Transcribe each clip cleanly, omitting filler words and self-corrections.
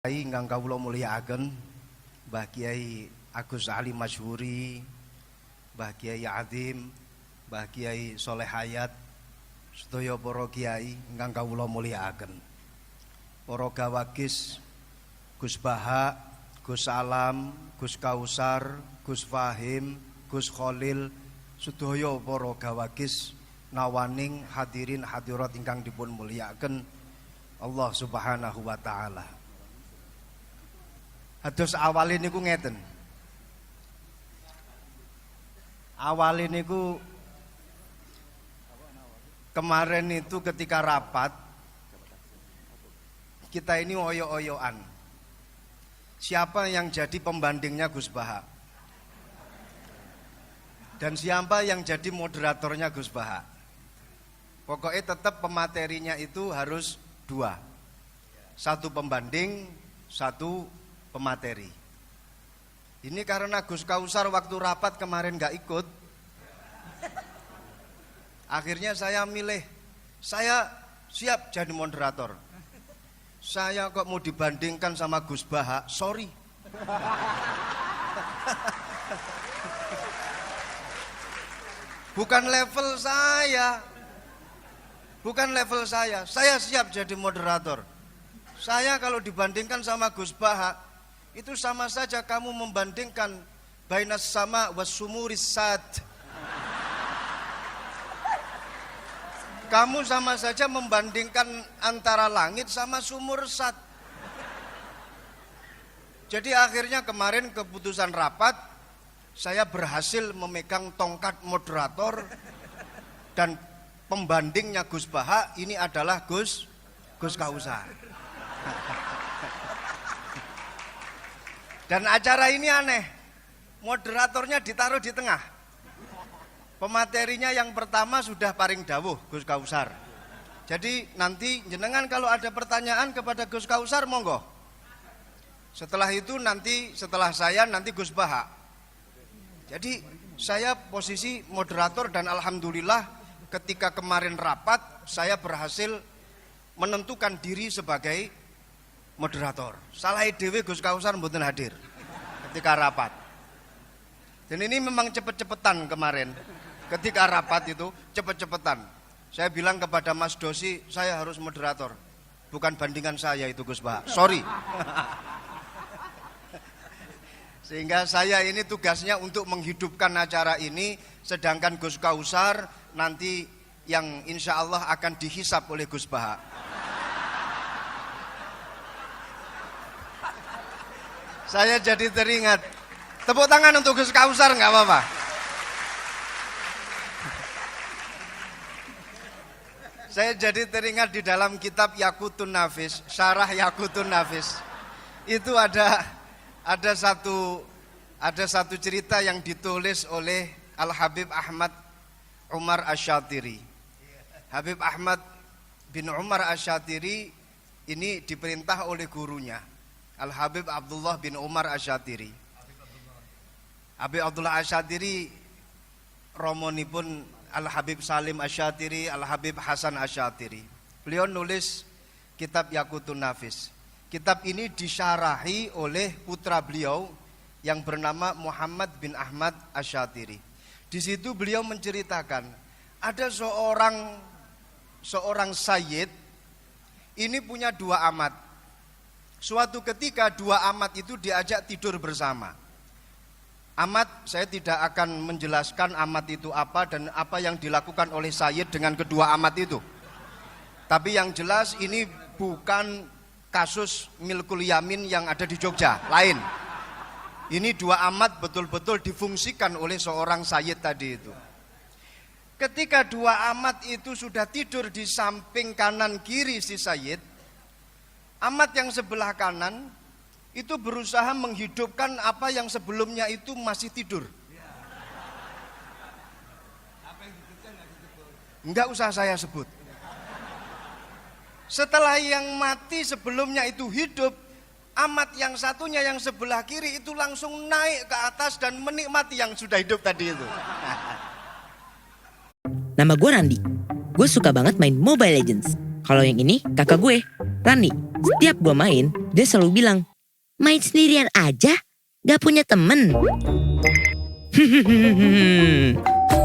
Ingkang kawula mulyakaken Mbah Kiai Agus Ali Masyhuri, Mbah Kiai Azim, Mbah Kiai Soleh Hayat, sedaya para kiai ingkang kawula mulyakaken. Para gawagis Gus Baha, Gus Alam, Gus Kausar, Gus Fahim, Gus Khalil, sedaya para gawagis nawaning hadirin hadirat ingkang dipun mulyakaken Allah Subhanahu wa taala. Ados awalin niku ngeten. Awalin niku kemarin itu ketika rapat kita ini oyo-oyoan. Siapa yang jadi pembandingnya Gus Baha? Dan siapa yang jadi moderatornya Gus Baha? Pokoknya tetap pematerinya itu harus dua. Satu pembanding, satu pemateri. Ini karena Gus Kausar waktu rapat kemarin gak ikut. Akhirnya saya milih, saya siap jadi moderator. Saya kok mau dibandingkan sama Gus Baha, sorry. Bukan level saya. Bukan level saya siap jadi moderator. Saya kalau dibandingkan sama Gus Baha, itu sama saja kamu membandingkan bainas sama wasumuris sad. Kamu sama saja membandingkan antara langit sama sumur sad. Jadi akhirnya kemarin keputusan rapat, saya berhasil memegang tongkat moderator dan pembandingnya Gus Baha ini adalah Gus Kausar. Dan acara ini aneh, moderatornya ditaruh di tengah. Pematerinya yang pertama sudah paring dawuh Gus Kausar. Jadi nanti jenengan kalau ada pertanyaan kepada Gus Kausar monggo. Setelah itu nanti setelah saya nanti Gus Baha. Jadi saya posisi moderator dan alhamdulillah ketika kemarin rapat saya berhasil menentukan diri sebagai moderator. Salah dhewe Gus Kausar mboten hadir ketika rapat. Dan ini memang cepet-cepetan kemarin. Ketika rapat itu cepet-cepetan. Saya bilang kepada Mas Dosi, saya harus moderator. Bukan bandingan saya itu Gus Baha. Sorry. Sehingga saya ini tugasnya untuk menghidupkan acara ini, sedangkan Gus Kausar nanti yang insya Allah akan dihisap oleh Gus Baha. Saya jadi teringat. Tepuk tangan untuk Gus Kausar nggak apa-apa. Saya jadi teringat di dalam kitab Yaqutun Nafis, Syarah Yaqutun Nafis. Itu ada satu cerita yang ditulis oleh Al Habib Ahmad Umar Asy-Syatiri. Habib Ahmad bin Umar Asy-Syatiri ini diperintah oleh gurunya Al Habib Abdullah bin Umar Asy-Syatiri. Habib Abdullah Asy-Syatiri romonipun Al Habib Salim Asy-Syatiri, Al Habib Hasan Asy-Syatiri. Beliau nulis kitab Yaqutun Nafis. Kitab ini disyarahi oleh putra beliau yang bernama Muhammad bin Ahmad Asy-Syatiri. Di situ beliau menceritakan ada seorang sayyid ini punya dua amat. Suatu ketika dua amat itu diajak tidur bersama. Amat, saya tidak akan menjelaskan amat itu apa dan apa yang dilakukan oleh sayyid dengan kedua amat itu. Tapi yang jelas ini bukan kasus milkul yamin yang ada di Jogja, lain. Ini dua amat betul-betul difungsikan oleh seorang sayyid tadi itu. Ketika dua amat itu sudah tidur di samping kanan kiri si sayyid, amat yang sebelah kanan itu berusaha menghidupkan apa yang sebelumnya itu masih tidur. Enggak usah saya sebut. Setelah yang mati sebelumnya itu hidup, amat yang satunya yang sebelah kiri itu langsung naik ke atas dan menikmati yang sudah hidup tadi itu. Nama gue Randi. Gue suka banget main Mobile Legends. Kalau yang ini kakak gue, Rani. Setiap gue main, dia selalu bilang, main sendirian aja, gak punya temen.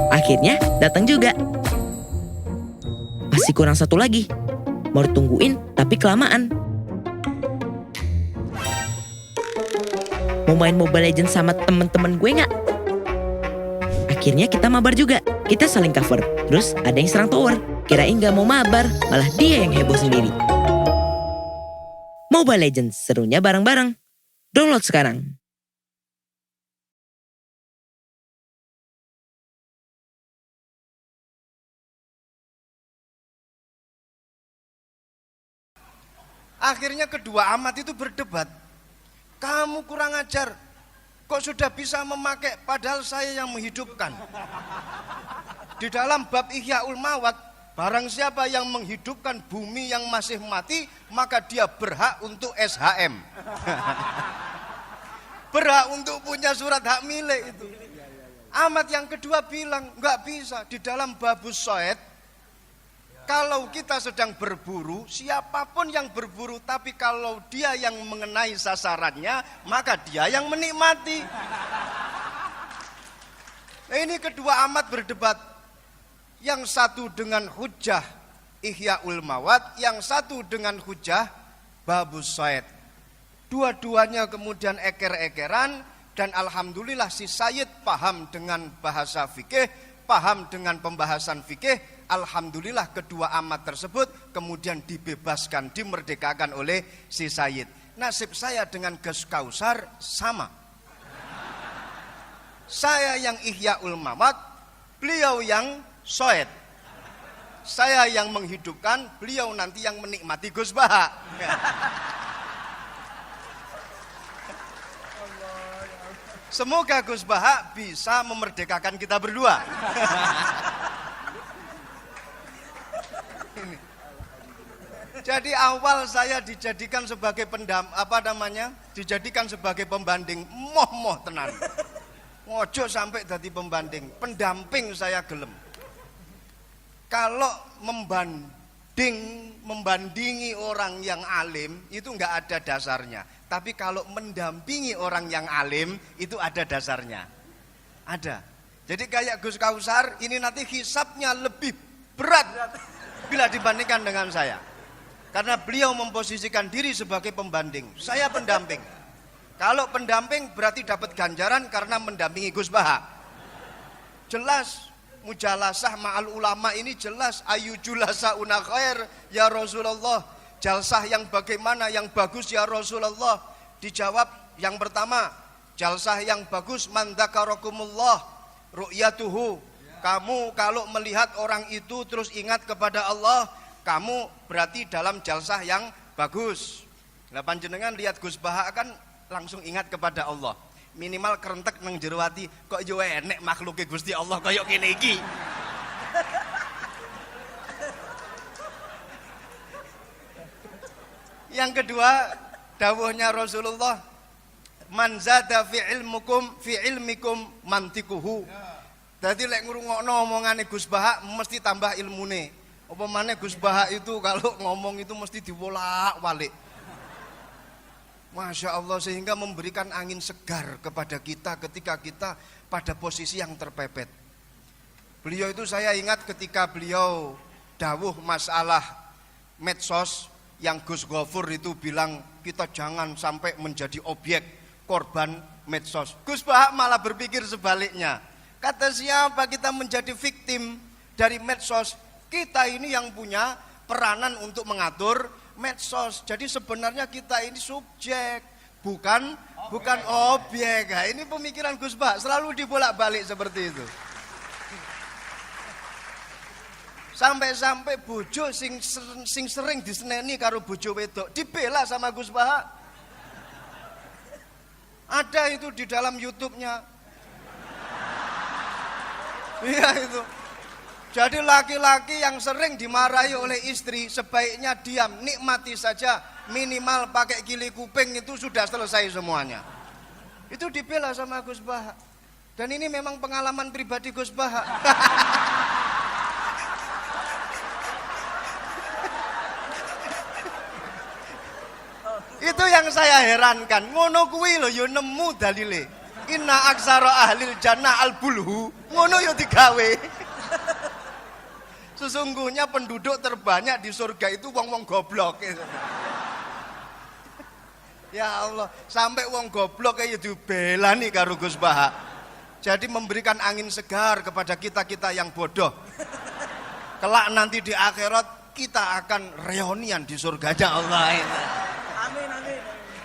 Akhirnya datang juga. Masih kurang satu lagi. Mau ditungguin tapi kelamaan. Mau main Mobile Legends sama temen-temen gue gak? Akhirnya kita mabar juga. Kita saling cover. Terus ada yang serang tower. Kirain gak mau mabar, malah dia yang heboh sendiri. Mobile Legends, serunya bareng-bareng. Download sekarang. Akhirnya kedua amat itu berdebat. Kamu kurang ajar, kok sudah bisa memakai padahal saya yang menghidupkan. Di dalam bab Ihyaul Mawat, barang siapa yang menghidupkan bumi yang masih mati, maka dia berhak untuk SHM. Berhak untuk punya surat hak milik itu. Amat yang kedua bilang, enggak bisa. Di dalam babus soed, kalau kita sedang berburu, siapapun yang berburu, tapi kalau dia yang mengenai sasarannya, maka dia yang menikmati. Nah, ini kedua amat berdebat. Yang satu dengan hujah Ihyaul Mawat, yang satu dengan hujah babus soed. Dua-duanya kemudian eker-ekeran, dan alhamdulillah si Sayyid paham dengan bahasa fikih, paham dengan pembahasan fikih. Alhamdulillah kedua amat tersebut kemudian dibebaskan, dimerdekakan oleh si Sayyid. Nasib saya dengan Gus Kausar sama. Saya yang Ihyaul Mawat, beliau yang soed. Saya yang menghidupkan, beliau nanti yang menikmati Gus Baha. Semoga Gus Baha bisa memerdekakan kita berdua. Jadi awal saya dijadikan sebagai dijadikan sebagai pembanding, moh tenan. Ngojo sampai jadi pembanding, pendamping saya gelem. Kalau membandingi orang yang alim itu enggak ada dasarnya. Tapi kalau mendampingi orang yang alim itu ada dasarnya. Ada. Jadi kayak Gus Kausar ini nanti hisabnya lebih berat bila dibandingkan dengan saya. Karena beliau memposisikan diri sebagai pembanding, saya pendamping. Kalau pendamping berarti dapat ganjaran karena mendampingi Gus Baha. Jelas mujalasah ma'al ulama ini jelas ayu julasa una khair ya Rasulullah. Jalsah yang bagaimana yang bagus ya Rasulullah? Dijawab yang pertama, jalsah yang bagus man dzakarakumullah ru'yatuhu. Kamu kalau melihat orang itu terus ingat kepada Allah, kamu berarti dalam jalsah yang bagus. Lah panjenengan lihat Gus Baha kan langsung ingat kepada Allah. Minimal kerentek nang jero ati, kok yo enek makhluke Gusti Allah kaya kene iki. Yang kedua, dawuhnya Rasulullah, man zada fi ilmikum mantikuhu. Dadi lek ngrungokno omongane Gus Baha mesti tambah ilmune. Apa maneh Gus Baha itu kalau ngomong itu mesti diwolak-walik. Masya Allah, sehingga memberikan angin segar kepada kita ketika kita pada posisi yang terpepet. Beliau itu saya ingat ketika beliau dawuh masalah medsos, yang Gus Ghafur itu bilang kita jangan sampai menjadi objek korban medsos. Gus Baha malah berpikir sebaliknya. Kata siapa kita menjadi victim dari medsos? Kita ini yang punya peranan untuk mengatur medsos. Jadi sebenarnya kita ini subjek, bukan objek. Nah, ini pemikiran Gus Baha selalu dibolak-balik seperti itu. Sampai-sampai bojo sing sering diseneni karo bojo wedok dibela sama Gus Baha. Ada itu di dalam YouTube-nya. Iya itu. Jadi laki-laki yang sering dimarahi oleh istri sebaiknya diam, nikmati saja, minimal pakai gili kuping itu sudah selesai semuanya. Itu dibela sama Gus Baha. Dan ini memang pengalaman pribadi Gus Baha. Itu yang saya herankan. Ngono kuwi lho ya nemu dalile. Inna aksara ahlil jannah al-bulhu. Ngono ya digawe. Sesungguhnya penduduk terbanyak di surga itu wong-wong goblok. Ya Allah, sampai wong goblok kayak dibelani karo Gus Baha. Jadi memberikan angin segar kepada kita-kita yang bodoh. Kelak nanti di akhirat kita akan reunian di surganya Allah. Amin, amin.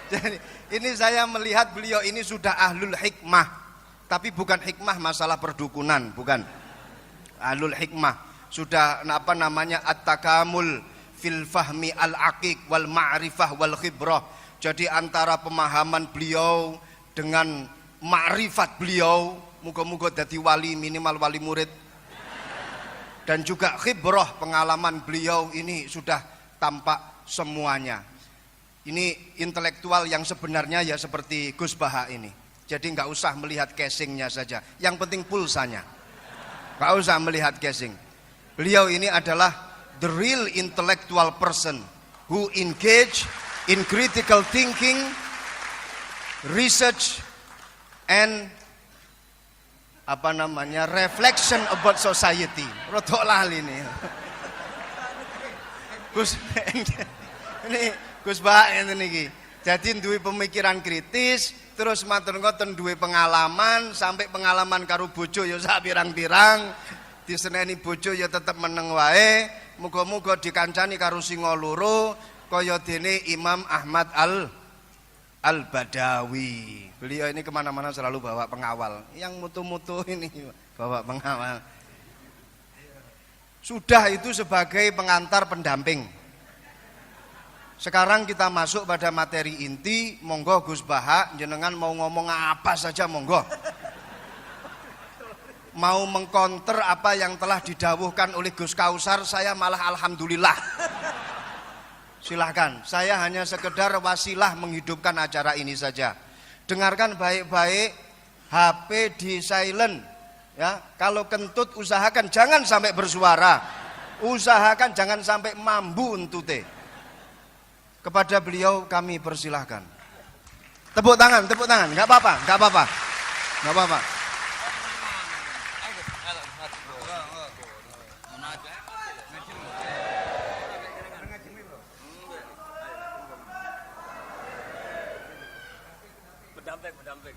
Jadi ini saya melihat beliau ini sudah ahlul hikmah. Tapi bukan hikmah masalah perdukunan, bukan. Ahlul hikmah. Sudah apa namanya at-takamul fil fahmi al-aqiq wal ma'rifah wal khibrah. Jadi antara pemahaman beliau dengan ma'rifat beliau, muga-muga dadi wali, minimal wali murid, dan juga khibrah pengalaman beliau ini sudah tampak semuanya. Ini intelektual yang sebenarnya ya seperti Gus Baha ini. Jadi nggak usah melihat casingnya saja, yang penting pulsanya. Nggak usah melihat casing. Beliau ini adalah the real intellectual person who engage in critical thinking, research, and apa namanya reflection about society. Rodok lali nih. Gus ini Gus Baha ini niki. Jadi duwe pemikiran kritis, terus matur ngoten duwe pengalaman, sampai pengalaman karo bojo ya sak pirang-pirang. Diseneni bojo ya tetep meneng wae. Muga-muga dikancani karo singa loro kaya dene Imam Ahmad Al-Badawi. Beliau ini kemana-mana selalu bawa pengawal. Yang mutu-mutu ini bawa pengawal. Sudah itu sebagai pengantar pendamping. Sekarang kita masuk pada materi inti. Monggo Gus Baha, jenengan mau ngomong apa saja monggo. Mau mengkonter apa yang telah didawuhkan oleh Gus Kausar, saya malah alhamdulillah. Silahkan, saya hanya sekedar wasilah menghidupkan acara ini saja. Dengarkan baik-baik, HP di silent. Ya, kalau kentut usahakan jangan sampai bersuara. Usahakan jangan sampai mambu entute. Kepada beliau kami persilahkan. Tepuk tangan, nggak apa-apa, nggak apa-apa, nggak apa-apa. Mendamping.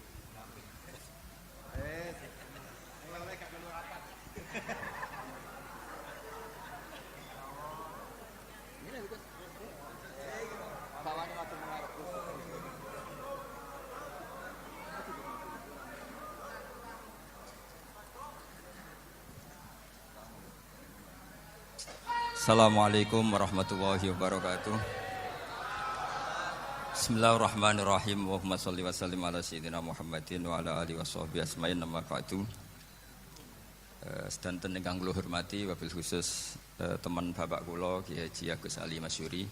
Assalamualaikum warahmatullahi wabarakatuh. Bismillahirrahmanirrahim. Allahumma sholli wa sallim ala sayyidina Muhammadin wa ala alihi washabbihi asma'in nama ba'du. Sedanten ingkang kula hormati wabil khusus teman bapak kula Kiai Haji Agus Ali Masyuri.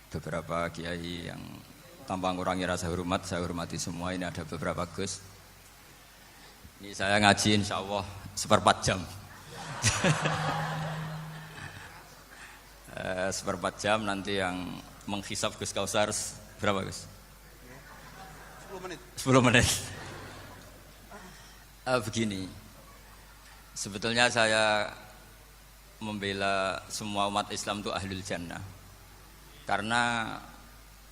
Beberapa kiai yang tanpa ngurangi rasa hormat saya hormati semua. Ini ada beberapa Gus. Ini saya ngaji insyaallah 1/4 jam. 1/4 jam nanti yang menghisap Gus Kausar berapa Gus? 10 menit. Begini, sebetulnya saya membela semua umat Islam itu ahlul jannah. Karena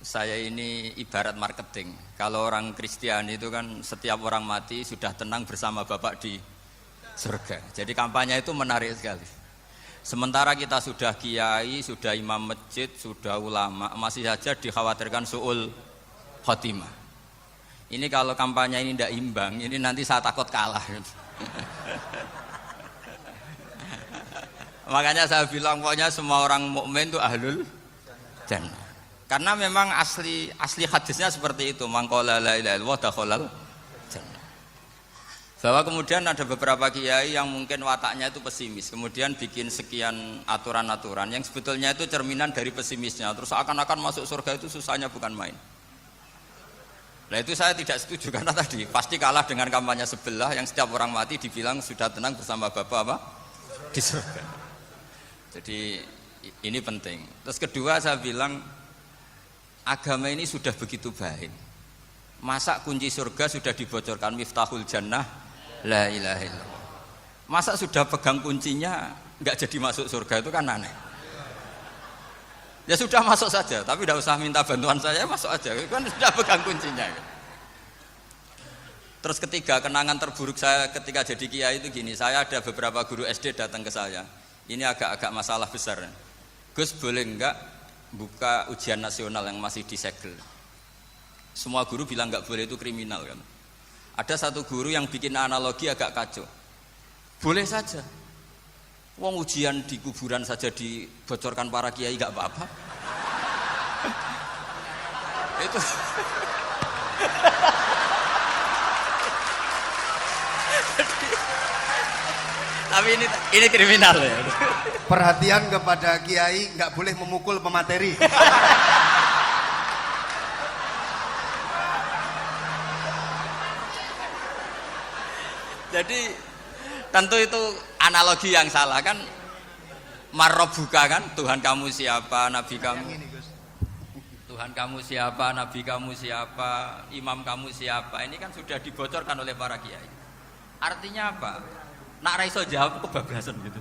saya ini ibarat marketing. Kalau orang Kristiani itu kan setiap orang mati sudah tenang bersama Bapak di surga. Jadi kampanye itu menarik sekali. Sementara kita sudah kiai, sudah imam masjid, sudah ulama, masih saja dikhawatirkan su'ul khotimah. Ini kalau kampanye ini tidak imbang, ini nanti saya takut kalah. Makanya saya bilang pokoknya semua orang mukmin itu ahlul jannah. Karena memang asli hadisnya seperti itu, man qala la ilaha illallah dakhalal jannah. Bahwa kemudian ada beberapa kiai yang mungkin wataknya itu pesimis, kemudian bikin sekian aturan-aturan yang sebetulnya itu cerminan dari pesimisnya, terus akan-akan masuk surga itu susahnya bukan main. Nah itu saya tidak setuju karena tadi pasti kalah dengan kampanye sebelah yang setiap orang mati dibilang sudah tenang bersama Bapak apa? Di surga. Jadi ini penting. Terus kedua saya bilang agama ini sudah begitu baik. Masa kunci surga sudah dibocorkan, miftahul jannah la ilaha illallah. Masa sudah pegang kuncinya nggak jadi masuk surga, itu kan aneh. Ya sudah masuk saja, tapi tidak usah minta bantuan saya, masuk aja, kan sudah pegang kuncinya. Terus ketiga, kenangan terburuk saya ketika jadi kiai itu gini, saya ada beberapa guru SD datang ke saya. Ini agak-agak masalah besar. Gus, boleh enggak buka ujian nasional yang masih disegel? Semua guru bilang enggak boleh, itu kriminal kan. Ada satu guru yang bikin analogi agak kacau. Boleh saja. Wong ujian di kuburan saja dibocorkan para kiai enggak apa-apa. Itu tapi ini kriminal ya. Perhatian kepada kiai, nggak boleh memukul pemateri. Jadi tentu itu analogi yang salah kan. Marrobuka kan, Tuhan kamu siapa, Nabi kamu. Tuhan kamu siapa, Nabi kamu siapa, imam kamu siapa. Ini kan sudah dibocorkan oleh para kiai. Artinya apa? Nak raiso jawab kebablasan gitu.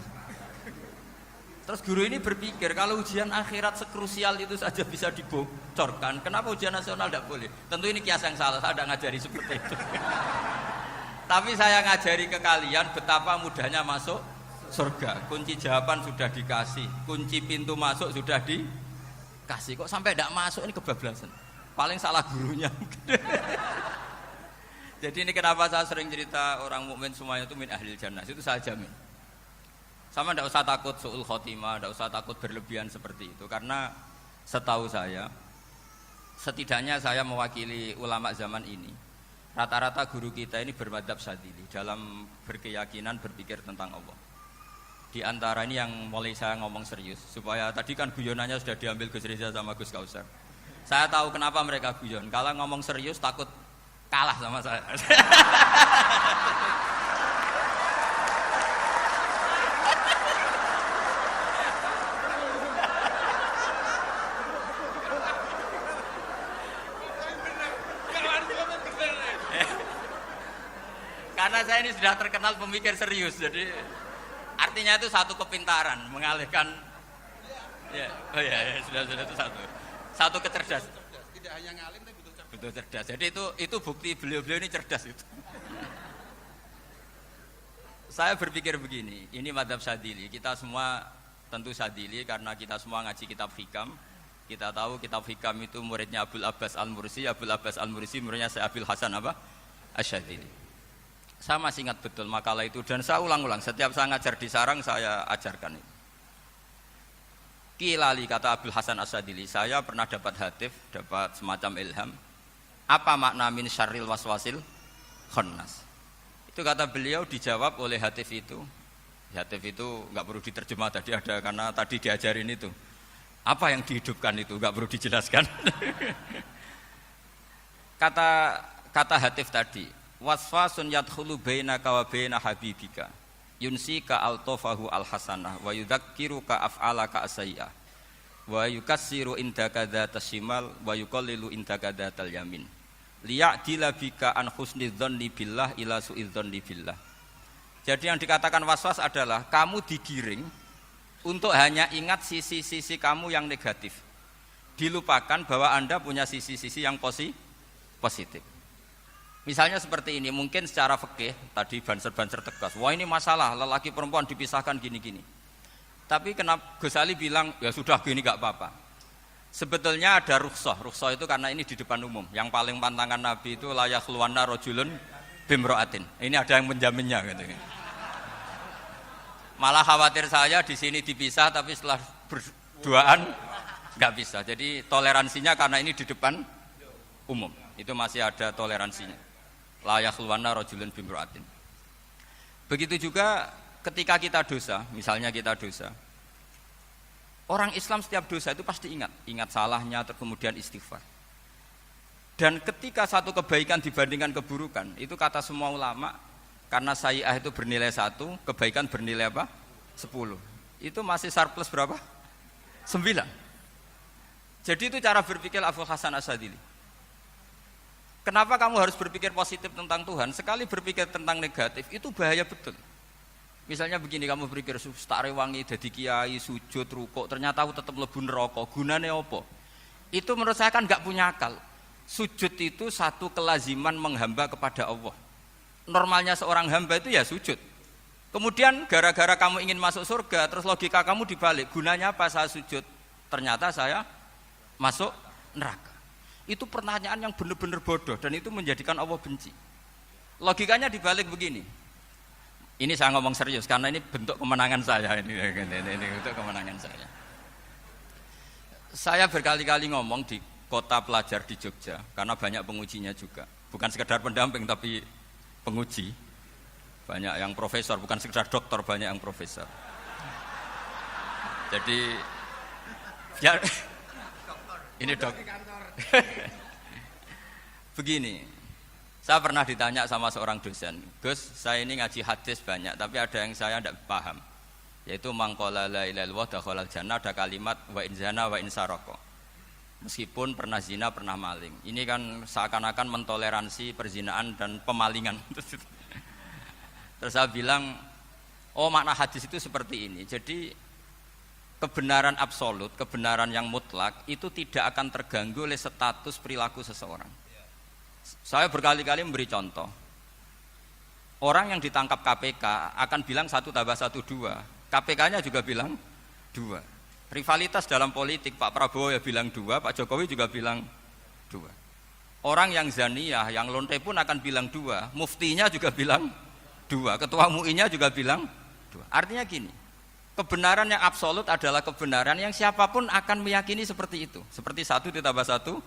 Terus guru ini berpikir kalau ujian akhirat sekrusial itu saja bisa dibocorkan, kenapa ujian nasional tidak boleh? Tentu ini kias yang salah, saya tidak ngajari seperti itu. Tapi saya ngajari ke kalian betapa mudahnya masuk surga. Kunci jawaban sudah dikasih, kunci pintu masuk sudah dikasih. Kok sampai tidak masuk, ini kebablasan. Paling salah gurunya. Jadi ini kenapa saya sering cerita orang mukmin semuanya itu min ahlil jannah, itu saya jamin. Sama tidak usah takut su'ul khotimah, tidak usah takut berlebihan seperti itu. Karena setahu saya, setidaknya saya mewakili ulama zaman ini, rata-rata guru kita ini bermadzhab Syadzili dalam berkeyakinan berpikir tentang Allah. Di antara ini yang mulai saya ngomong serius, supaya tadi kan guyonannya sudah diambil Gus Reza sama Gus Kausar. Saya tahu kenapa mereka guyon, kalau ngomong serius takut kalah sama saya. Karena saya ini sudah terkenal pemikir serius, jadi artinya itu satu kepintaran mengalihkan. Ya, oh ya, sudah itu satu kecerdasan. Tidak hanya ngalim tapi betul cerdas. Jadi itu bukti beliau-beliau ini cerdas itu. Saya berpikir begini, ini madzhab Syadzili. Kita semua tentu Syadzili karena kita semua ngaji kitab Hikam. Kita tahu kitab Hikam itu muridnya Abul Abbas Al-Mursi. Abul Abbas Al-Mursi muridnya Syekh Abil Hasan apa? Asy-Syadzili. Saya masih ingat betul makalah itu dan saya ulang-ulang. Setiap saya ngajar di sarang saya ajarkan itu. Kilali kata Abul Hasan Asy-Syadzili, saya pernah dapat hatif, dapat semacam ilham. Apa makna min syarril waswasil khannas? Itu kata beliau dijawab oleh hatif itu. Hatif itu nggak perlu diterjemah tadi ada karena tadi diajarin itu. Apa yang dihidupkan itu nggak perlu dijelaskan. Kata hatif tadi, waswasun yadkhulu bainaka wa baina habibika. Yunsika altofahu alhasanah wa yudzakiruka af'alaka asayah wa yukassiru indaka dzatas shimal wa yuqallilu indaka dzatal yamin liya'dila bika an husnidzanni billah ila su'idzanni billah. Jadi yang dikatakan waswas adalah kamu digiring untuk hanya ingat sisi-sisi kamu yang negatif, dilupakan bahwa Anda punya sisi-sisi yang positif. Misalnya seperti ini, mungkin secara fikih tadi banser-banser tegas, wah ini masalah lelaki perempuan dipisahkan gini-gini. Tapi kenapa Gus Ali bilang ya sudah gini gak apa-apa. Sebetulnya ada rukhsah itu karena ini di depan umum. Yang paling pantangan Nabi itu la yakhluwanna rajulun bimra'atin. Ini ada yang menjaminnya gitu. Malah khawatir saya di sini dipisah tapi setelah berduaan nggak bisa. Jadi toleransinya karena ini di depan umum. Itu masih ada toleransinya. La yakhluwanna rajulun bimra'atin. Begitu juga ketika kita dosa, misalnya kita dosa. Orang Islam setiap dosa itu pasti ingat salahnya, kemudian istighfar. Dan ketika satu kebaikan dibandingkan keburukan, itu kata semua ulama, karena sayyi'ah itu bernilai 1, kebaikan bernilai apa? 10. Itu masih surplus berapa? 9. Jadi itu cara berpikir Abu Hasan Asyadzili. Kenapa kamu harus berpikir positif tentang Tuhan? Sekali berpikir tentang negatif itu bahaya betul. Misalnya begini, kamu berpikir tak rewangi dadi kiai, sujud, rukuk, ternyata aku tetap mlebu neraka. Gunane apa? Itu menurut saya kan nggak punya akal. Sujud itu satu kelaziman menghamba kepada Allah. Normalnya seorang hamba itu ya sujud. Kemudian gara-gara kamu ingin masuk surga, terus logika kamu dibalik. Gunanya apa saya sujud? Ternyata saya masuk neraka. Itu pertanyaan yang benar-benar bodoh dan itu menjadikan Allah benci. Logikanya dibalik begini. Ini saya ngomong serius karena ini bentuk kemenangan saya ini bentuk kemenangan saya. Saya berkali-kali ngomong di kota pelajar di Jogja karena banyak pengujinya juga. Bukan sekedar pendamping tapi penguji. Banyak yang profesor, bukan sekedar dokter, banyak yang profesor. Jadi biar ini dok. Begini, saya pernah ditanya sama seorang dosen, Gus, saya ini ngaji hadis banyak, tapi ada yang saya tidak paham, yaitu mangqala la ilaha illallah dakhalal jannah, ada kalimat wa in zana wa in saraka. Meskipun pernah zina, pernah maling. Ini kan seakan-akan mentoleransi perzinaan dan pemalingan. Terus saya bilang, oh makna hadis itu seperti ini. Jadi kebenaran absolut, kebenaran yang mutlak itu tidak akan terganggu oleh status perilaku seseorang. Saya berkali-kali memberi contoh. Orang yang ditangkap KPK akan bilang 1 + 1 2. KPK-nya juga bilang 2. Rivalitas dalam politik, Pak Prabowo ya bilang 2, Pak Jokowi juga bilang 2. Orang yang zaniyah, yang lonte pun akan bilang 2. Muftinya juga bilang 2. Ketua MUI-nya juga bilang 2. Artinya gini, kebenaran yang absolut adalah kebenaran yang siapapun akan meyakini seperti itu. Seperti 1 + 1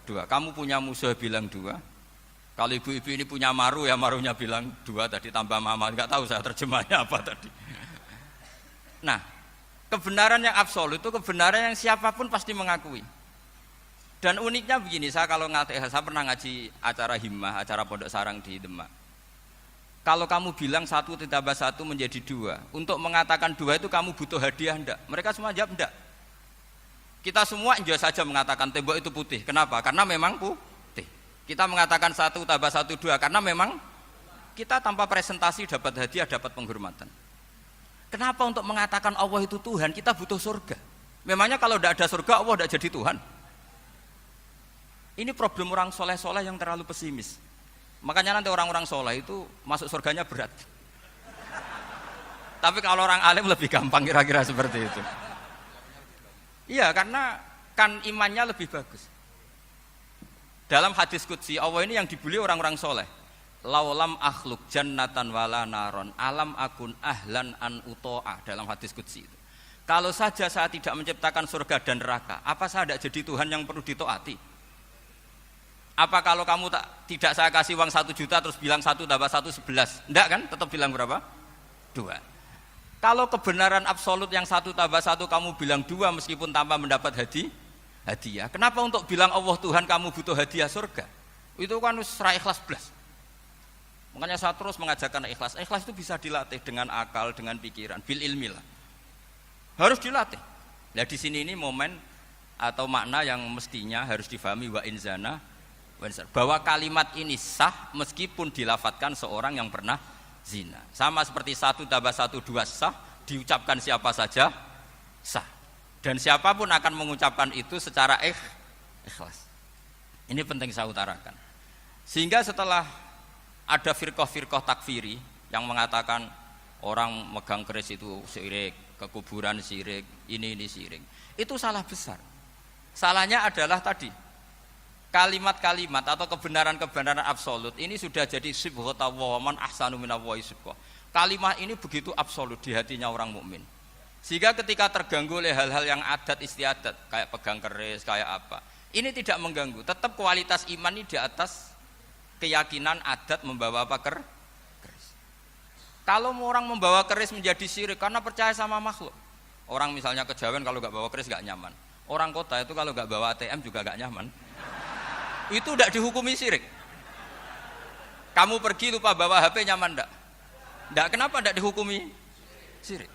2. Kamu punya musuh bilang 2. Kalau ibu-ibu ini punya maru ya marunya bilang 2 tadi tambah mama. Enggak tahu saya terjemahnya apa tadi. Nah, kebenaran yang absolut itu kebenaran yang siapapun pasti mengakui. Dan uniknya begini, saya pernah ngaji acara himmah, acara pondok sarang di Demak. Kalau kamu bilang 1 + 1 menjadi 2, untuk mengatakan 2 itu kamu butuh hadiah enggak? Mereka semua jawab enggak. Kita semua enjoy saja mengatakan tembok itu putih. Kenapa? Karena memang putih. Kita mengatakan 1 + 1 2 karena memang kita tanpa presentasi dapat hadiah, dapat penghormatan. Kenapa untuk mengatakan Allah itu Tuhan kita butuh surga? Memangnya kalau tidak ada surga Allah tidak jadi Tuhan? Ini problem orang soleh-soleh yang terlalu pesimis. Makanya nanti orang-orang soleh itu masuk surganya berat. Tapi kalau orang alim lebih gampang kira-kira seperti itu. Iya, karena kan imannya lebih bagus. Dalam hadis qudsi Allah ini yang dibuli orang-orang soleh. Laulam akhluk jannatan wala naron alam akun ahlan an uto'a, dalam hadis qudsi itu. Kalau saja saya tidak menciptakan surga dan neraka, apa saya tidak jadi Tuhan yang perlu ditaati? Apa kalau kamu tidak saya kasih uang 1 juta terus bilang 1 + 1 11? Enggak kan? Tetap bilang berapa? 2. Kalau kebenaran absolut yang 1 + 1 kamu bilang 2 meskipun tanpa mendapat hadiah. Kenapa untuk bilang Allah Tuhan kamu butuh hadiah surga? Itu kan serai ikhlas blas. Makanya saya terus mengajarkan ikhlas. Ikhlas itu bisa dilatih dengan akal, dengan pikiran, bil ilmi lah. Harus dilatih. Nah di sini ini momen atau makna yang mestinya harus difahami wa inzana, bahwa kalimat ini sah meskipun dilafatkan seorang yang pernah zina. Sama seperti 1 + 1 2 sah, diucapkan siapa saja sah. Dan siapapun akan mengucapkan itu secara ikhlas. Ini penting saya utarakan. Sehingga setelah ada firqah-firqah takfiri yang mengatakan orang megang keris itu syirik, ke kuburan syirik, ini syirik. Itu salah besar. Salahnya adalah tadi kalimat-kalimat atau kebenaran-kebenaran absolut ini sudah jadi sibghatullah man ahsanu minallahi sibghah. Kalimat ini begitu absolut di hatinya orang mukmin. Sehingga ketika terganggu oleh hal-hal yang adat istiadat kayak pegang keris, kayak apa, ini tidak mengganggu. Tetap kualitas iman ini di atas keyakinan adat membawa apa keris. Kalau orang membawa keris menjadi syirik karena percaya sama makhluk. Orang misalnya kejawen kalau nggak bawa keris nggak nyaman. Orang kota itu kalau nggak bawa ATM juga nggak nyaman. Itu tidak dihukumi syirik. Kamu pergi lupa bawa HP nyaman enggak? Enggak, kenapa enggak dihukumi syirik?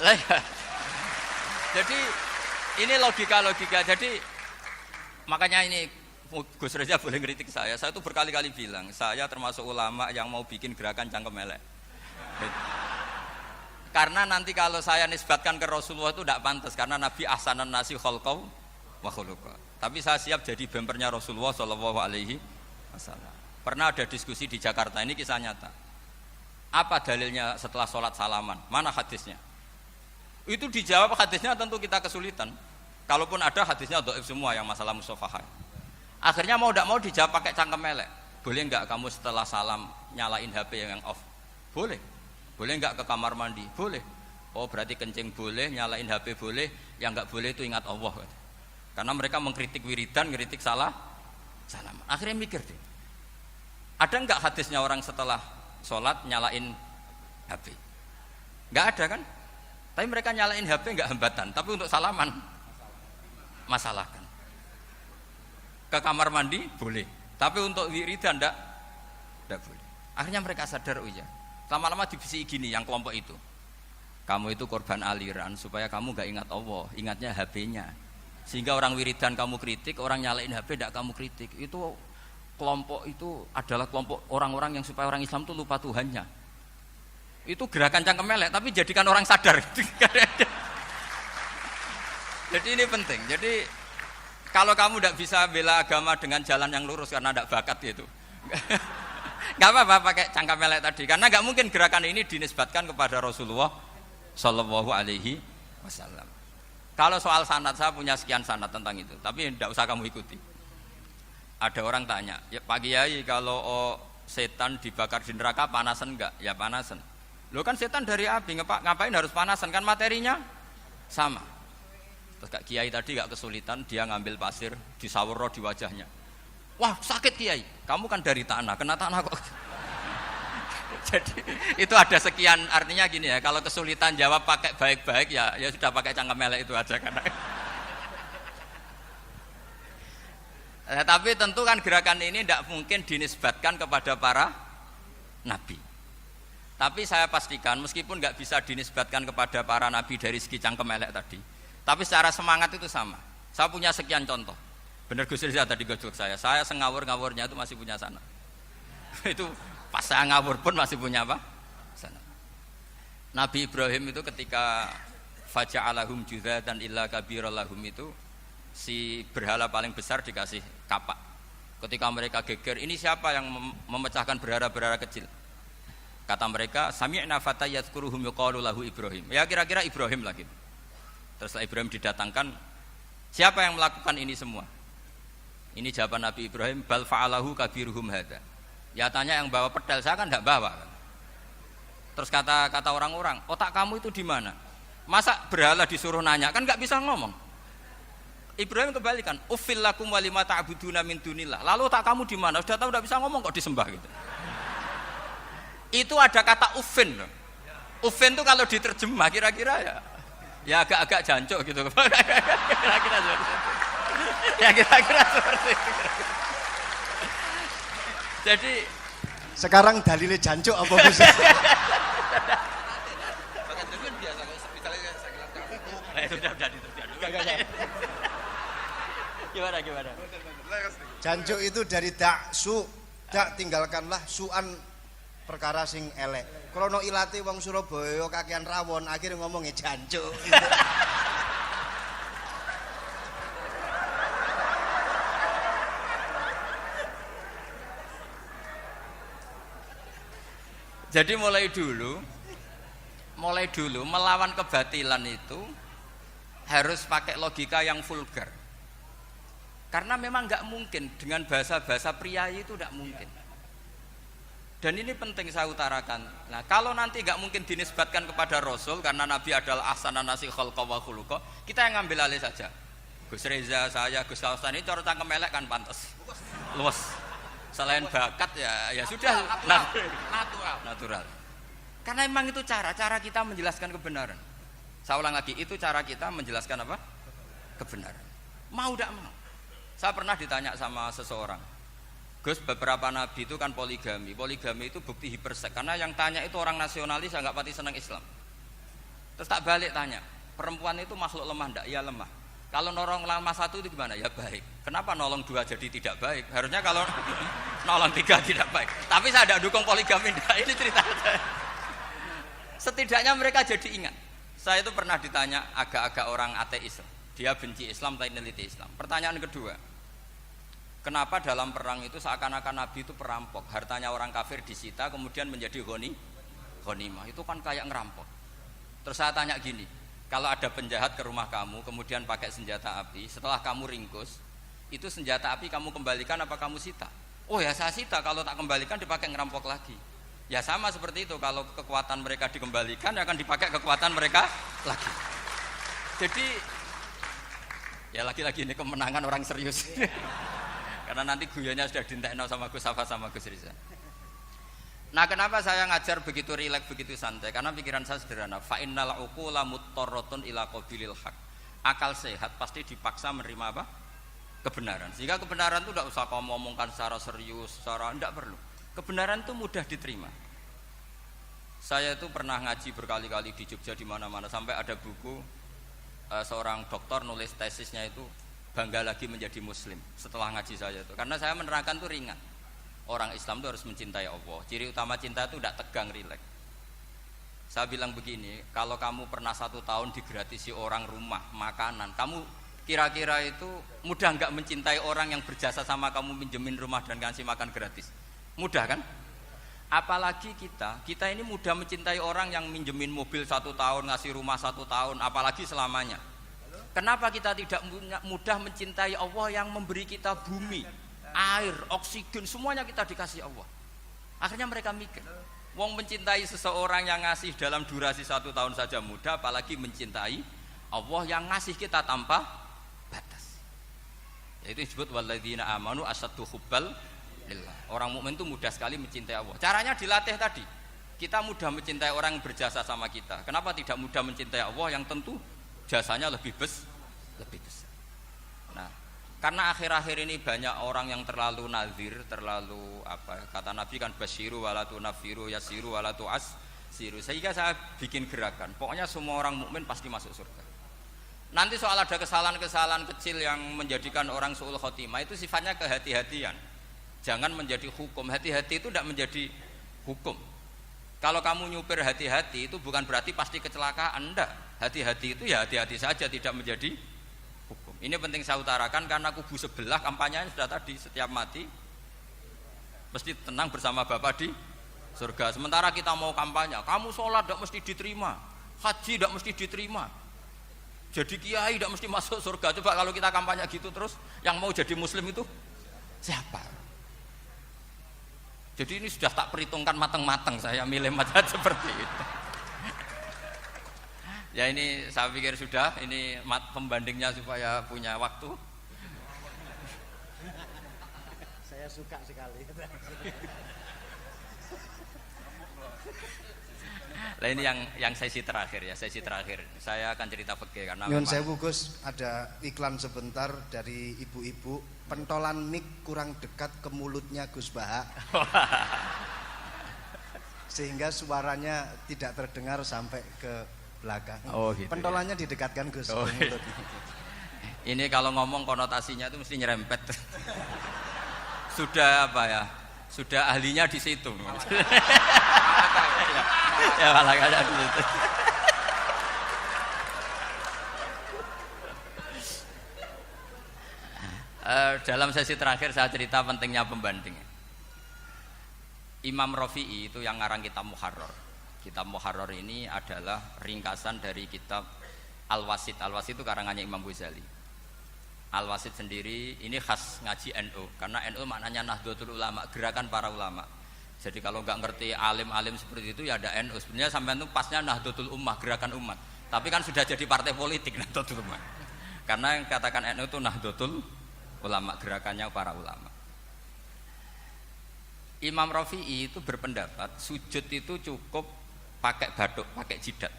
Lah, ya. Jadi ini logika-logika. Jadi makanya ini Gus Reza boleh ngeritik saya. Saya tuh berkali-kali bilang, saya termasuk ulama yang mau bikin gerakan cangkem elek. Karena nanti kalau saya nisbatkan ke Rasulullah itu tidak pantas, karena Nabi ahsanan nasi khalqau wa khuluqa. Tapi saya siap jadi bempernya Rasulullah Shallallahu Alaihi Wasallam. Pernah ada diskusi di Jakarta, ini kisah nyata. Apa dalilnya setelah sholat salaman? Mana hadisnya? Itu dijawab hadisnya tentu kita kesulitan. Kalaupun ada hadisnya dhaif semua yang masalah musafahah. Akhirnya mau tidak mau dijawab pakai cangkem elek. Boleh enggak kamu setelah salam nyalain HP yang off? Boleh. Boleh enggak ke kamar mandi? Boleh. Oh berarti kencing boleh, nyalain HP boleh, yang enggak boleh itu ingat Allah. Karena mereka mengkritik wiridan, ngeritik salah salam. Akhirnya mikir deh. Ada enggak hadisnya orang setelah sholat nyalain HP? Enggak ada kan? Tapi mereka nyalain HP enggak hambatan, tapi untuk salaman masalahkan. Ke kamar mandi boleh, tapi untuk wiridan enggak boleh. Akhirnya mereka sadar, oh iya, lama-lama dibisi gini yang kelompok itu, kamu itu korban aliran supaya kamu enggak ingat Allah, ingatnya HP-nya. Sehingga orang wiridan kamu kritik, orang nyalain HP enggak kamu kritik. Itu kelompok itu adalah kelompok orang-orang yang supaya orang Islam itu lupa Tuhannya. Itu gerakan cangkem elek, tapi jadikan orang sadar. Jadi ini penting. Jadi kalau kamu tidak bisa bela agama dengan jalan yang lurus karena tidak bakat gitu, nggak apa-apa pakai cangkem elek tadi, karena nggak mungkin gerakan ini dinisbatkan kepada Rasulullah Shallallahu Alaihi Wasallam. Kalau soal sanad, saya punya sekian sanad tentang itu, tapi tidak usah kamu ikuti. Ada orang tanya, ya Pak Kiai, kalau setan dibakar di neraka panasan enggak? Ya panasan. Lo kan setan dari api, ngapain harus panasan? Kan materinya sama. Terus Kak Kiai tadi gak kesulitan, dia ngambil pasir, disawur di wajahnya. Wah sakit Kiai, kamu kan dari tanah, kena tanah kok. Jadi itu ada sekian, artinya gini ya, kalau kesulitan jawab pakai baik-baik ya sudah pakai cangkem elek itu aja karena. Tapi tentu kan gerakan ini tidak mungkin dinisbatkan kepada para nabi. Tapi saya pastikan meskipun nggak bisa dinisbatkan kepada para nabi dari segi cangkem elek tadi, tapi secara semangat itu sama. Saya punya sekian contoh. Bener Gus Riza tadi gojok saya sengawur-ngawurnya itu masih punya sana. Itu pas saya ngawur pun masih punya apa? Sana. Nabi Ibrahim itu ketika faja'alahum juzatan illa kabiralahum itu, si berhala paling besar dikasih kapak. Ketika mereka geger, ini siapa yang memecahkan berhala-berhala kecil? Kata mereka, sami'na fata yadhkuruhum yuqalu lahu Ibrahim. Ya kira-kira Ibrahim lagi. Terus Ibrahim didatangkan, siapa yang melakukan ini semua? Ini jawaban Nabi Ibrahim, bal fa'alahu kabiruhum hadza. Ya tanya yang bawa pedal, saya kan tidak bawa. Terus kata orang-orang, otak kamu itu di mana? Masa berhala disuruh nanya, kan nggak bisa ngomong. Ibrahim kembalikan, uffil lakum walima ta'buduna min dunillah. Lalu otak kamu di mana? Sudah tahu tidak bisa ngomong kok disembah gitu. Itu ada kata uffin loh. Uffin itu kalau diterjemah kira-kira ya agak-agak jancuk gitu. Kira-kira seperti itu. Ya kira-kira seperti itu. Jadi sekarang dalilnya jancuk apa bisa? Gimana? Jancuk itu dari daksu, dak tinggalkanlah suan perkara sing elek. Krono ilate wong Surabaya kakean rawon, akhirnya ngomongnya jancuk. Gitu. Jadi mulai dulu melawan kebatilan itu harus pakai logika yang vulgar. Karena memang nggak mungkin dengan bahasa-bahasa priayi itu nggak mungkin. Dan ini penting saya utarakan. Nah, kalau nanti nggak mungkin dinisbatkan kepada Rasul karena Nabi adalah ahsanan nasi khalqa wa khuluqa, kita yang ngambil alih saja. Gus Reza, saya, Gus Kaustan ini cara cangkem elek kan pantas. Luas. Selain bakat ya sudah natural. Karena memang itu cara kita menjelaskan kebenaran. Saya ulang lagi, itu cara kita menjelaskan apa? Kebenaran. Mau tidak mau. Saya pernah ditanya sama seseorang, Gus, beberapa nabi itu kan poligami itu bukti hipersek. Karena yang tanya itu orang nasionalis yang nggak pati senang Islam. Terus tak balik tanya, perempuan itu makhluk lemah ndak? Iya lemah. Kalau nolong lama satu itu gimana? Ya baik. Kenapa nolong dua jadi tidak baik? Harusnya kalau nolong tiga tidak baik. Tapi saya tidak dukung poligami. Ini cerita saya. Setidaknya mereka jadi ingat. Saya itu pernah ditanya agak-agak orang ateis. Dia benci Islam tapi neliti Islam. Pertanyaan kedua, kenapa dalam perang itu seakan-akan Nabi itu perampok, hartanya orang kafir disita kemudian menjadi ghanimah? Itu kan kayak ngerampok. Terus saya tanya gini, kalau ada penjahat ke rumah kamu kemudian pakai senjata api, setelah kamu ringkus, itu senjata api kamu kembalikan apa kamu sita? Oh ya saya sita, kalau tak kembalikan dipakai ngerampok lagi. Ya sama seperti itu, kalau kekuatan mereka dikembalikan akan dipakai kekuatan mereka lagi. Jadi ya lagi-lagi ini kemenangan orang serius. Karena nanti guyonnya sudah dintekno sama Gus Safa sama Gus Riza. Nah kenapa saya ngajar begitu rileks, begitu santai? Karena pikiran saya sederhana. Fa innal uqula muttarratun ila qabilil haq. Akal sehat pasti dipaksa menerima apa? Kebenaran. Sehingga kebenaran itu tidak usah kamu ngomongkan secara serius, secara tidak perlu. Kebenaran itu mudah diterima. Saya itu pernah ngaji berkali-kali di Jogja di mana-mana sampai ada buku seorang dokter nulis tesisnya itu bangga lagi menjadi muslim setelah ngaji saya itu. Karena saya menerangkan itu ringan. Orang Islam itu harus mencintai Allah. Ciri utama cinta itu tidak tegang, rileks. Saya bilang begini, kalau kamu pernah 1 tahun digratisi orang rumah, makanan, kamu kira-kira itu mudah nggak mencintai orang yang berjasa sama kamu minjemin rumah dan ngasih makan gratis? Mudah kan? Apalagi kita ini mudah mencintai orang yang minjemin mobil 1 tahun, ngasih rumah 1 tahun, apalagi selamanya. Kenapa kita tidak mudah mencintai Allah yang memberi kita bumi, air, oksigen, semuanya kita dikasih Allah? Akhirnya mereka mikir, wong mencintai seseorang yang ngasih dalam durasi 1 tahun saja mudah, apalagi mencintai Allah yang ngasih kita tanpa batas. Yaitu disebut walladzina amanu asaddu hubbal lillah. Orang mukmin itu mudah sekali mencintai Allah. Caranya dilatih tadi. Kita mudah mencintai orang yang berjasa sama kita. Kenapa tidak mudah mencintai Allah yang tentu jasanya lebih besar? Nah, karena akhir-akhir ini banyak orang yang terlalu nazir, terlalu kata Nabi kan basyiru wala tunafiru yasiru wala tu'assiru. Sehingga saya bikin gerakan. Pokoknya semua orang mukmin pasti masuk surga. Nanti soal ada kesalahan-kesalahan kecil yang menjadikan orang su'ul khotimah itu sifatnya kehati-hatian. Jangan menjadi hukum. Hati-hati itu tidak menjadi hukum. Kalau kamu nyupir hati-hati itu bukan berarti pasti kecelakaan, enggak. Hati-hati itu ya hati-hati saja, tidak menjadi hukum. Ini penting saya utarakan karena kubu sebelah kampanyenya sudah tadi, setiap mati mesti tenang bersama Bapak di surga. Sementara kita mau kampanye, kamu sholat tidak mesti diterima, haji tidak mesti diterima, jadi kiai tidak mesti masuk surga. Coba kalau kita kampanye gitu terus, yang mau jadi muslim itu siapa? Jadi ini sudah tak perhitungkan matang-matang, saya milih mazhab seperti itu. Ya ini saya pikir sudah, ini pembandingnya supaya punya waktu. Saya suka sekali. Nah ini yang sesi terakhir ya, sesi terakhir. Saya akan cerita fikih karena Nyun sewu Gus, ada iklan sebentar dari ibu-ibu. Pentolan mic kurang dekat ke mulutnya Gus Baha. Sehingga suaranya tidak terdengar sampai ke belakang. Oh, gitu, pentolannya ya? Didekatkan Gus ke mulut. Ini kalau ngomong konotasinya itu mesti nyerempet. Sudah apa ya? Sudah ahlinya di situ. Ya malah ada di situ. Dalam sesi terakhir saya cerita pentingnya pembanding. Imam Rafi'i itu yang ngarang kitab Muharrar. Kitab Muharrar ini adalah ringkasan dari kitab Al-Wasit. Al-Wasit itu karangannya Imam Ghazali. Al-Wasit sendiri ini khas ngaji NU karena NU maknanya Nahdlatul Ulama, gerakan para ulama. Jadi kalau nggak ngerti alim-alim seperti itu ya ada NU. Sebenarnya sampai itu pasnya Nahdlatul Ummah, gerakan umat. Tapi kan sudah jadi partai politik Nahdlatul Ummah. Karena yang katakan NU itu Nahdlatul Ulama, gerakannya para ulama. Imam Rafi'i itu berpendapat sujud itu cukup pakai batuk, pakai jidat.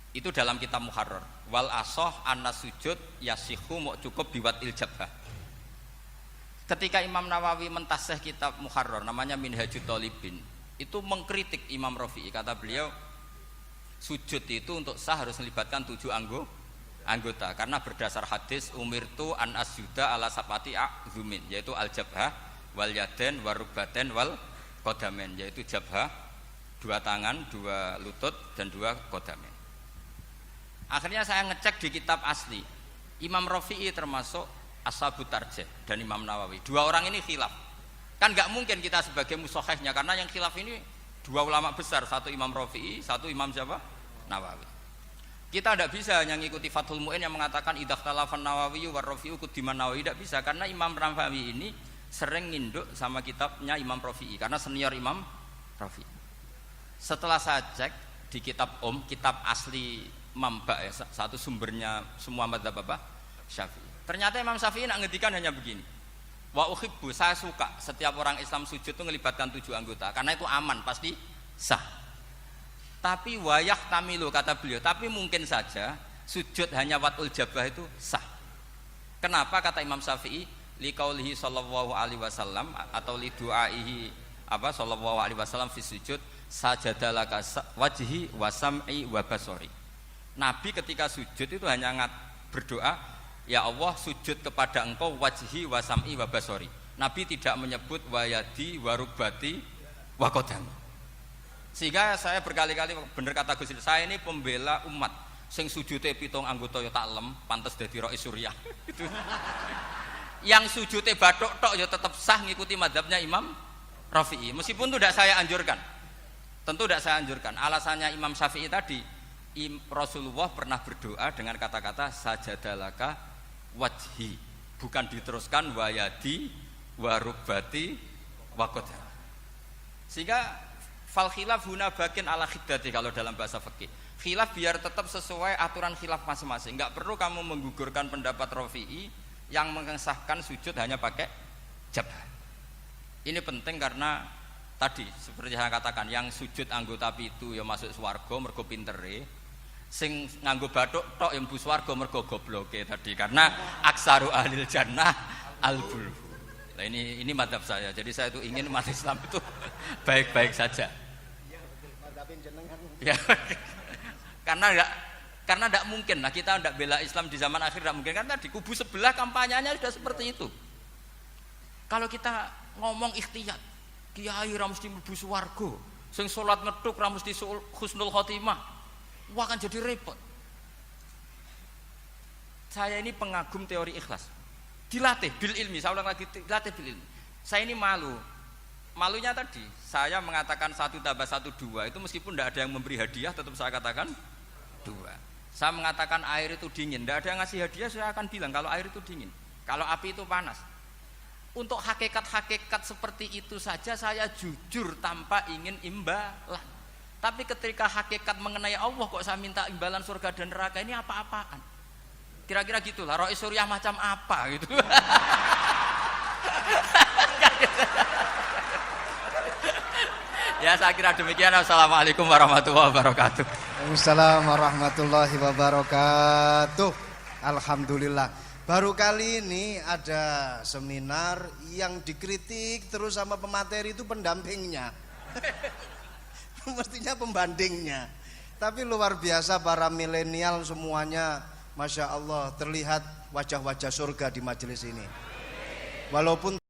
Itu dalam kitab Muharrar. Wal asoh anna sujud yasihu mau cukup biwat iljabah. Ketika Imam Nawawi mentasih kitab Muharrar namanya Minhajut Thalibin, itu mengkritik Imam Rafi'i. Kata beliau, Sujud itu untuk sah harus melibatkan 7 anggota karena berdasar hadis umirtu an asjuda ala sapati a'zumin, yaitu al jabhah wal yaden warukbaten wal kodamen, yaitu jabhah 2 tangan, 2 lutut dan 2 kodamen. Akhirnya saya ngecek di kitab asli, Imam Rafi'i termasuk Ashabut Tarjih dan Imam Nawawi, 2 orang ini khilaf. Kan nggak mungkin kita sebagai musohehnya, karena yang khilaf ini 2 ulama besar, satu Imam Rafi'i, satu Imam siapa? Nawawi. Kita tidak bisa hanya ngikuti Fathul Mu'in yang mengatakan idza ikhtalafan Nawawi war Rafi'u quddiman Nawawi, tidak bisa, karena Imam Nawawi ini sering nginduk sama kitabnya Imam Rafi'i karena senior Imam Rafi'i. Setelah saya cek di kitab kitab asli Mamba ya, satu sumbernya semua madzhab Syafi'i. Ternyata Imam Syafi'i nak ngedikan hanya begini. Wa uhibbu, saya suka setiap orang Islam sujud itu melibatkan 7 anggota karena itu aman, pasti sah. Tapi wayah tamilu, kata beliau, tapi mungkin saja sujud hanya watul jabah itu sah. Kenapa kata Imam Syafi'i? Liqaulihi sallallahu alaihi wasallam atau li du'aihi sallallahu alaihi wasallam fi sujud sajadalaka wajhi wa sam'i wa basori. Nabi ketika sujud itu hanya berdoa, ya Allah sujud kepada engkau wajhi wa sam'i wa basori. Nabi tidak menyebut wayadi wa rukbati wa qadami. Sehingga saya berkali-kali bener kata Gus, saya ini pembela umat sing sujute 7 anggota ya taklem pantes dadi Rais Suriah. Gitu. Yang sujute bathuk tok ya tetap sah ngikuti mazhabnya Imam Rafi'i. Meskipun itu tidak saya anjurkan. Tentu tidak saya anjurkan. Alasannya Imam Syafi'i tadi, Rasulullah pernah berdoa dengan kata-kata sajadalaka wajhi, bukan diteruskan wayadi warubati wakoda. Sehingga fal khilaf huna bakin ala khiddati kalau dalam bahasa fikih. Khilaf biar tetap sesuai aturan khilaf masing-masing. Enggak perlu kamu menggugurkan pendapat Rafi'i yang mengesahkan sujud hanya pakai jabah. Ini penting karena tadi seperti saya katakan, yang sujud anggota pitu ya masuk swarga mergo pintere, sing nganggo bathuk tok yang mlebu swarga mergo gobloke tadi, karena aksaru ahlil jannah al-bulhu. Nah, ini mazhab saya. Jadi saya itu ingin umat Islam itu baik-baik saja. Ya, karena tidak mungkin. Nah, kita tidak bela Islam di zaman akhir tidak mungkin, karena di kubu sebelah kampanyenya sudah seperti itu. Kalau kita ngomong ikhtiyat, kiai ra mesti mlebu swarga, sing salat ngethuk ra mesti husnul khotimah, wah kan jadi repot. Saya ini pengagum teori ikhlas, dilatih bil ilmi. Saya ulang lagi, dilatih bil ilmi. Saya ini malunya tadi saya mengatakan 1 tambah 1 2 itu meskipun tidak ada yang memberi hadiah tetap saya katakan 2. Saya mengatakan air itu dingin, tidak ada yang ngasih hadiah, saya akan bilang kalau air itu dingin, kalau api itu panas. Untuk hakikat-hakikat seperti itu saja saya jujur tanpa ingin imbalan. Tapi ketika hakikat mengenai Allah kok saya minta imbalan surga dan neraka, ini apa-apaan? Kira-kira gitulah, Rais Suriah macam apa gitu. Ya saya kira demikian. Assalamualaikum warahmatullahi wabarakatuh. Waalaikumsalam warahmatullahi wabarakatuh. Alhamdulillah. Baru kali ini ada seminar yang dikritik terus sama pemateri itu pendampingnya. Mestinya pembandingnya. Tapi luar biasa para milenial semuanya, Masya Allah, terlihat wajah-wajah surga di majelis ini. Walaupun